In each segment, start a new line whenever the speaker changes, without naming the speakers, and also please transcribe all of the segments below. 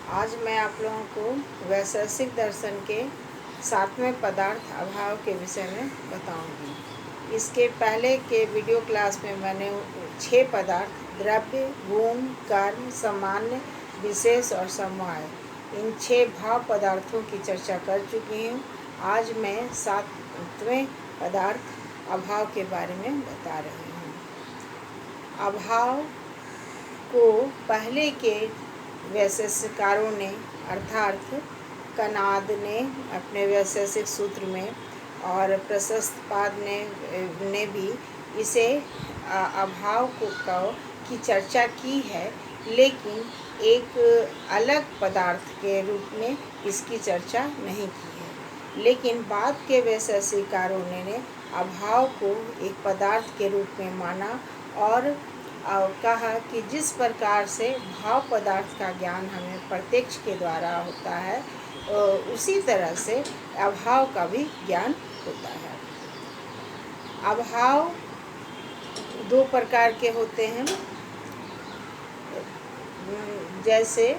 आज मैं आप लोगों को वैशेषिक दर्शन के 7वें पदार्थ अभाव के विषय में बताऊंगी। इसके पहले के वीडियो क्लास में मैंने 6 पदार्थ द्रव्य, गुण, कर्म, सामान्य, विशेष और समवाय, इन 6 भाव पदार्थों की चर्चा कर चुकी हूँ। आज मैं 7वें पदार्थ अभाव के बारे में बता रही हूँ। अभाव को पहले के वैशेषिककारों ने अर्थात कनाद ने अपने वैशेषिक सूत्र में और प्रशस्तपाद ने भी इसे अभाव की चर्चा की है, लेकिन एक अलग पदार्थ के रूप में इसकी चर्चा नहीं की है। लेकिन बाद के वैशेषिककारों ने अभाव को एक पदार्थ के रूप में माना और कहा कि जिस प्रकार से भाव पदार्थ का ज्ञान हमें प्रत्यक्ष के द्वारा होता है, उसी तरह से अभाव का भी ज्ञान होता है। अभाव 2 प्रकार के होते हैं। जैसे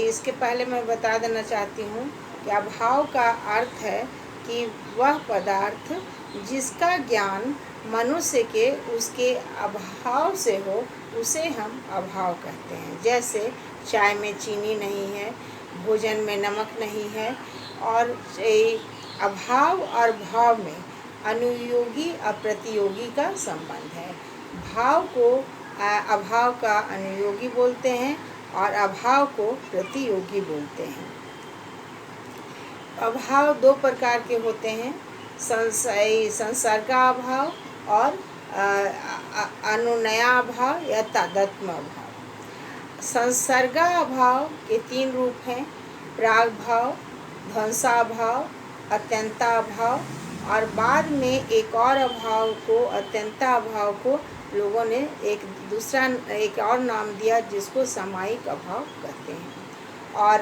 इसके पहले मैं बता देना चाहती हूँ कि अभाव का अर्थ है कि वह पदार्थ जिसका ज्ञान मनुष्य के उसके अभाव से हो, उसे हम अभाव कहते हैं। जैसे चाय में चीनी नहीं है, भोजन में नमक नहीं है, और अभाव और भाव में अनुयोगी और प्रतियोगी का संबंध है। भाव को अभाव का अनुयोगी बोलते हैं और अभाव को प्रतियोगी बोलते हैं। अभाव 2 प्रकार के होते हैं, संसर्गाभाव और अनुनयाभाव या तादात्म्य अभाव। संसर्गाभाव के 3 रूप हैं, प्रागभाव, ध्वंसाभाव, अत्यंताभाव, और बाद में एक और अभाव को, अत्यंताभाव को लोगों ने एक और नाम दिया जिसको सामायिक अभाव कहते हैं, और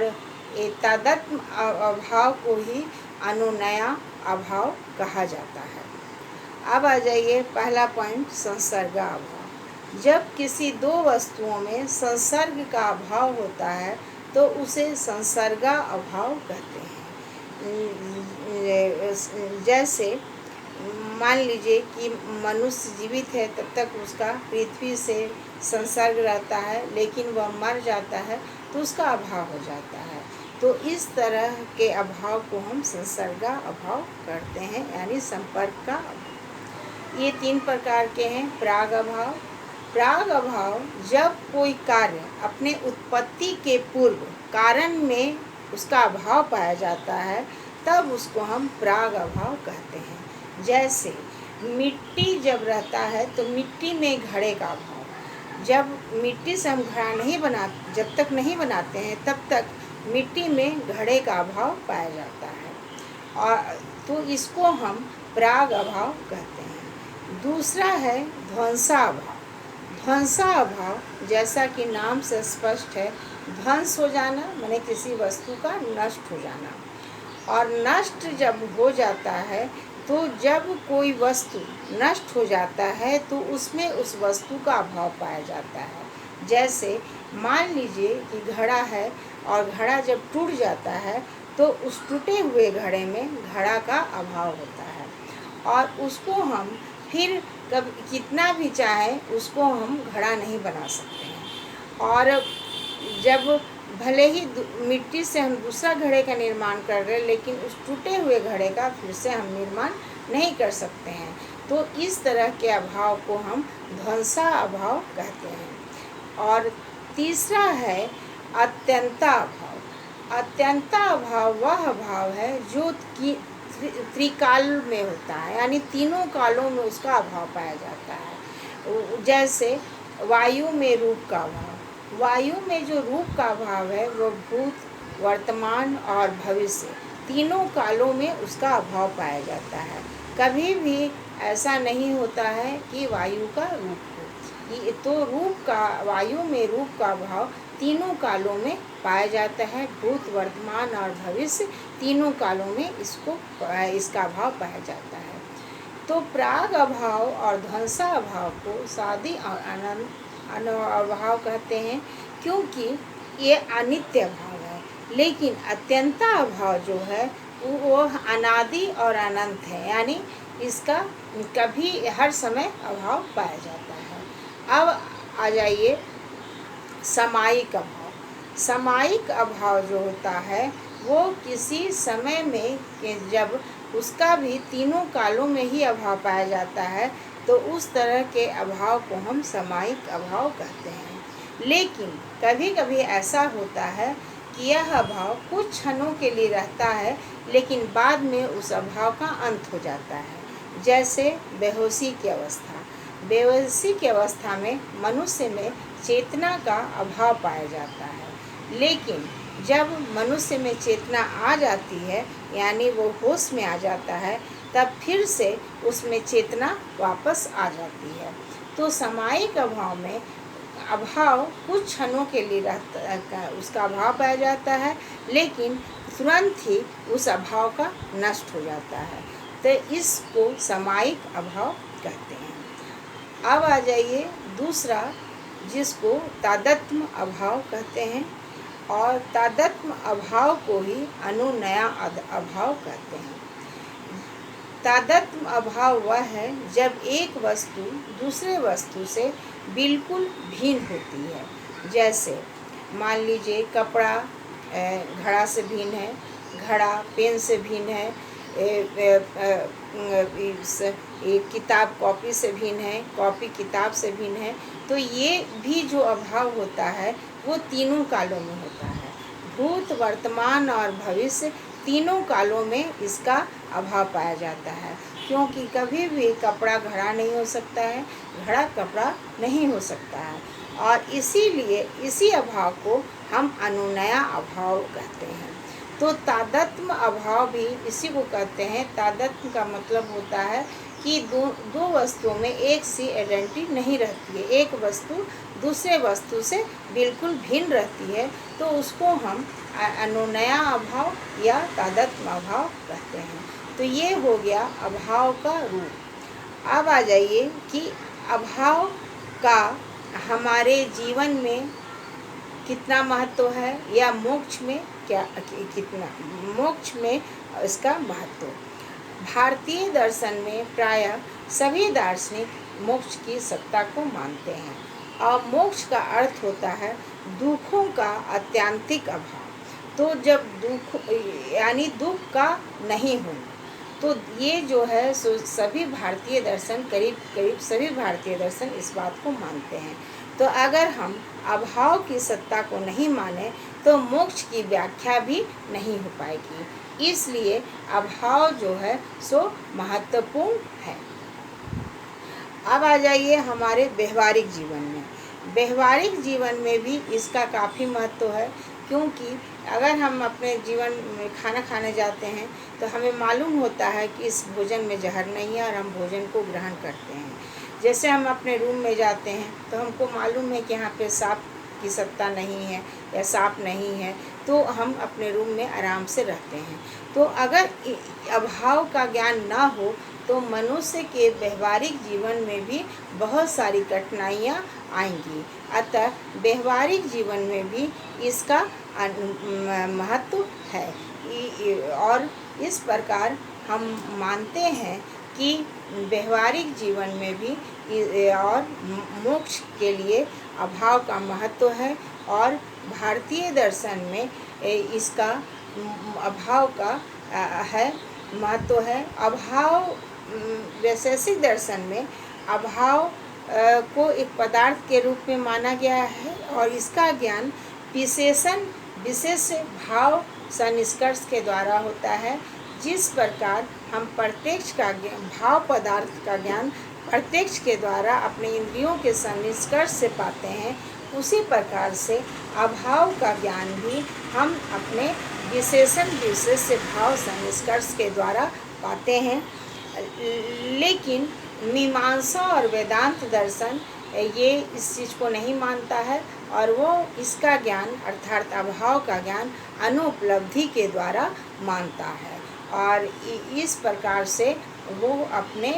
तादात्म्य अभाव को ही अनुनया अभाव कहा जाता है। अब आ जाइए पहला पॉइंट, संसर्गाभाव। जब किसी 2 वस्तुओं में संसर्ग का अभाव होता है तो उसे संसर्गा अभाव कहते हैं। जैसे मान लीजिए कि मनुष्य जीवित है, तब तक उसका पृथ्वी से संसर्ग रहता है, लेकिन वह मर जाता है तो उसका अभाव हो जाता है। तो इस तरह के अभाव को हम संसर्गा अभाव करते हैं, यानी संपर्क का अभाव। ये 3 प्रकार के हैं। प्राग अभाव। प्राग अभाव, जब कोई कार्य अपने उत्पत्ति के पूर्व कारण में उसका अभाव पाया जाता है, तब उसको हम प्राग अभाव कहते हैं। जैसे मिट्टी जब रहता है तो मिट्टी में घड़े का अभाव। जब मिट्टी से हम घड़ा जब तक नहीं बनाते हैं, तब तक मिट्टी में घड़े का अभाव पाया जाता है, और तो इसको हम प्राग अभाव कहते हैं। दूसरा है ध्वंसाभाव। ध्वंसाभाव, जैसा कि नाम से स्पष्ट है, ध्वंस हो जाना माने किसी वस्तु का नष्ट हो जाना, और नष्ट जब हो जाता है तो जब कोई वस्तु नष्ट हो जाता है तो उसमें उस वस्तु का अभाव पाया जाता है। जैसे मान लीजिए कि घड़ा है और घड़ा जब टूट जाता है तो उस टूटे हुए घड़े में घड़ा का अभाव होता है, और उसको हम फिर कितना भी चाहे उसको हम घड़ा नहीं बना सकते हैं। और जब भले ही मिट्टी से हम दूसरा घड़े का निर्माण कर रहे हैं, लेकिन उस टूटे हुए घड़े का फिर से हम निर्माण नहीं कर सकते हैं। तो इस तरह के अभाव को हम ध्वंसा अभाव कहते हैं। और तीसरा है अत्यंता अभाव। अत्यंता अभाव वह अभाव है जो त्रिकाल में होता है, यानी तीनों कालों में उसका अभाव पाया जाता है। जैसे वायु में रूप का अभाव। वायु में जो रूप का अभाव है वो भूत, वर्तमान और भविष्य तीनों कालों में उसका अभाव पाया जाता है। कभी भी ऐसा नहीं होता है कि वायु का रूप हो। तो वायु में रूप का अभाव तीनों कालों में पाया जाता है। भूत, वर्तमान और भविष्य तीनों कालों में इसका अभाव पाया जाता है। तो प्राग अभाव और ध्वंसा अभाव को सादी और अभाव कहते हैं, क्योंकि ये अनित्य भाव है। लेकिन अत्यंता अभाव जो है वो अनादि और अनंत है, यानी इसका कभी हर समय अभाव पाया जाता है। अब आ जाइए सामायिक अभाव। सामायिक अभाव जो होता है वो किसी समय में जब उसका भी तीनों कालों में ही अभाव पाया जाता है तो उस तरह के अभाव को हम सामायिक अभाव कहते हैं। लेकिन कभी कभी ऐसा होता है कि यह अभाव कुछ क्षणों के लिए रहता है, लेकिन बाद में उस अभाव का अंत हो जाता है। जैसे बेहोशी की अवस्था। बेहोशी की अवस्था में मनुष्य में चेतना का अभाव पाया जाता है, लेकिन जब मनुष्य में चेतना आ जाती है, यानी वो होश में आ जाता है, तब फिर से उसमें चेतना वापस आ जाती है। तो सामायिक अभाव में अभाव कुछ क्षणों के लिए रहता, उसका अभाव पाया जाता है, लेकिन तुरंत ही उस अभाव का नष्ट हो जाता है। तो इसको सामायिक अभाव कहते हैं। अब आ जाइए दूसरा, जिसको तादात्म्य अभाव कहते हैं, और तादात्म्य अभाव को ही अनुनया अभाव कहते हैं। तादात्म्य अभाव वह है जब एक वस्तु दूसरे वस्तु से बिल्कुल भिन्न होती है। जैसे मान लीजिए कपड़ा घड़ा से भिन्न है, घड़ा पेन से भिन्न है, किताब कॉपी से भिन्न है, कॉपी किताब से भिन्न है। तो ये भी जो अभाव होता है वो तीनों कालों में होता है। भूत, वर्तमान और भविष्य तीनों कालों में इसका अभाव पाया जाता है, क्योंकि कभी भी कपड़ा घड़ा नहीं हो सकता है, घड़ा कपड़ा नहीं हो सकता है। और इसीलिए इसी अभाव को हम अनुनया अभाव कहते हैं। तो तादात्म्य अभाव भी इसी को कहते हैं। तादात्म्य का मतलब होता है कि दो वस्तुओं में एक सी आइडेंटिटी नहीं रहती है, एक वस्तु दूसरे वस्तु से बिल्कुल भिन्न रहती है, तो उसको हम अनुनया अभाव या तादात्म्य अभाव कहते हैं। तो ये हो गया अभाव का रूप। अब आ जाइए कि अभाव का हमारे जीवन में कितना महत्व है, या मोक्ष में कितना मोक्ष में इसका महत्व। भारतीय दर्शन में प्रायः सभी दार्शनिक मोक्ष की सत्ता को मानते हैं, और मोक्ष का अर्थ होता है दुखों का आत्यंतिक अभाव। तो जब दुख यानी दुख का नहीं होना, तो ये जो है सो सभी भारतीय दर्शन करीब सभी भारतीय दर्शन इस बात को मानते हैं। तो अगर हम अभाव की सत्ता को नहीं माने तो मोक्ष की व्याख्या भी नहीं हो पाएगी। इसलिए अभाव जो है सो महत्वपूर्ण है। अब आ जाइए हमारे व्यवहारिक जीवन में। व्यवहारिक जीवन में भी इसका काफ़ी महत्व है, क्योंकि अगर हम अपने जीवन में खाना खाने जाते हैं तो हमें मालूम होता है कि इस भोजन में जहर नहीं है और हम भोजन को ग्रहण करते हैं। जैसे हम अपने रूम में जाते हैं तो हमको मालूम है कि यहाँ पे सांप की सत्ता नहीं है या सांप नहीं है, तो हम अपने रूम में आराम से रहते हैं। तो अगर अभाव का ज्ञान ना हो तो मनुष्य के व्यवहारिक जीवन में भी बहुत सारी कठिनाइयाँ आएंगी। अतः व्यवहारिक जीवन में भी इसका महत्व है, और इस प्रकार हम मानते हैं कि व्यवहारिक जीवन में भी और मोक्ष के लिए अभाव का महत्व है, और भारतीय दर्शन में इसका अभाव का है महत्व है। अभाव वैशेषिक दर्शन में अभाव को एक पदार्थ के रूप में माना गया है, और इसका ज्ञान विशेष भाव सन्निष्कर्ष के द्वारा होता है। जिस प्रकार हम प्रत्यक्ष का भाव पदार्थ का ज्ञान प्रत्यक्ष के द्वारा अपने इंद्रियों के सन्निष्कर्ष से पाते हैं, उसी प्रकार से अभाव का ज्ञान भी हम अपने विशेष भाव सन्निष्कर्ष के द्वारा पाते हैं। लेकिन मीमांसा और वेदांत दर्शन ये इस चीज़ को नहीं मानता है, और वो इसका ज्ञान अर्थात अभाव का ज्ञान अनुपलब्धि के द्वारा मानता है। और इस प्रकार से वो अपने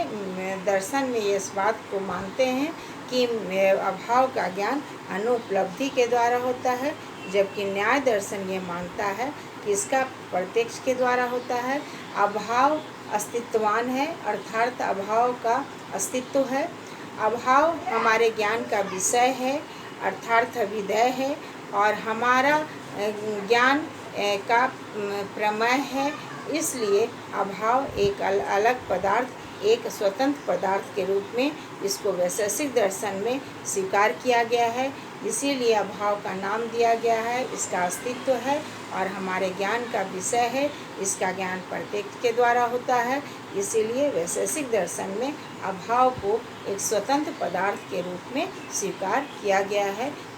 दर्शन में इस बात को मानते हैं कि अभाव का ज्ञान अनुपलब्धि के द्वारा होता है, जबकि न्याय दर्शन ये मानता है कि इसका प्रत्यक्ष के द्वारा होता है। अभाव अस्तित्ववान है, अर्थात अभाव का अस्तित्व है। अभाव हमारे ज्ञान का विषय है, अर्थात अभिधेय है, और हमारा ज्ञान का प्रमेय है। इसलिए अभाव एक अलग पदार्थ, एक स्वतंत्र पदार्थ के रूप में इसको वैशेषिक दर्शन में स्वीकार किया गया है। इसीलिए अभाव का नाम दिया गया है। इसका अस्तित्व है और हमारे ज्ञान का विषय है। इसका ज्ञान प्रत्यक्ष के द्वारा होता है। इसीलिए वैशेषिक दर्शन में अभाव को एक स्वतंत्र पदार्थ के रूप में स्वीकार किया गया है।